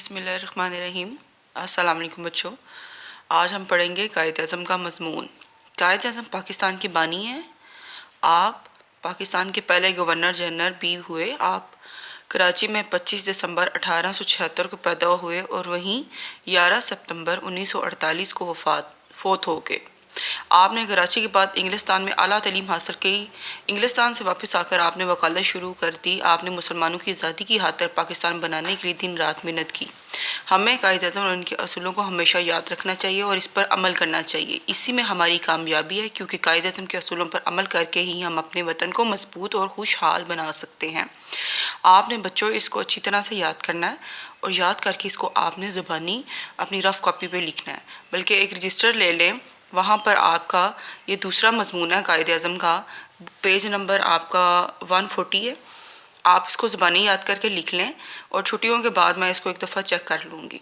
बिस्मिल्लाहिर्रहमानिर्रहीम। अस्सलाम वालेकुम बच्चों। आज हम पढ़ेंगे कायद अज़म का मज़मून। कायद अज़म पाकिस्तान की बानी हैं। आप पाकिस्तान के पहले गवर्नर जनरल भी हुए। आप कराची में 25 दिसंबर 1876 को पैदा हुए और वहीं 11 सितंबर 1948 को फोत हो गए। आपने कराची के बाद इंग्लिस्तान में आला तालीम हासिल की। इंग्लिस्तान से वापस आकर आपने वकालत शुरू कर दी। आपने मुसलमानों की आज़ादी की खातिर पाकिस्तान बनाने के लिए दिन रात मेहनत की। हमें कायदे-ए-आज़म और उनके असूलों को हमेशा याद रखना चाहिए और इस पर अमल करना चाहिए। इसी में हमारी कामयाबी है, क्योंकि कायदे-ए-आज़म के असूलों पर अमल करके ही हम अपने वतन को मजबूत और खुशहाल बना सकते हैं। आपने बच्चों इसको अच्छी तरह से याद करना है और याद करके इसको आपने ज़ुबानी अपनी रफ़ कॉपी पे लिखना है। बल्कि एक रजिस्टर ले लें, वहाँ पर आपका ये दूसरा मज़मून है कायदे-ए-आज़म का। पेज नंबर आपका 140 है। आप इसको ज़ुबानी याद करके लिख लें और छुट्टियों के बाद मैं इसको एक दफ़ा चेक कर लूँगी।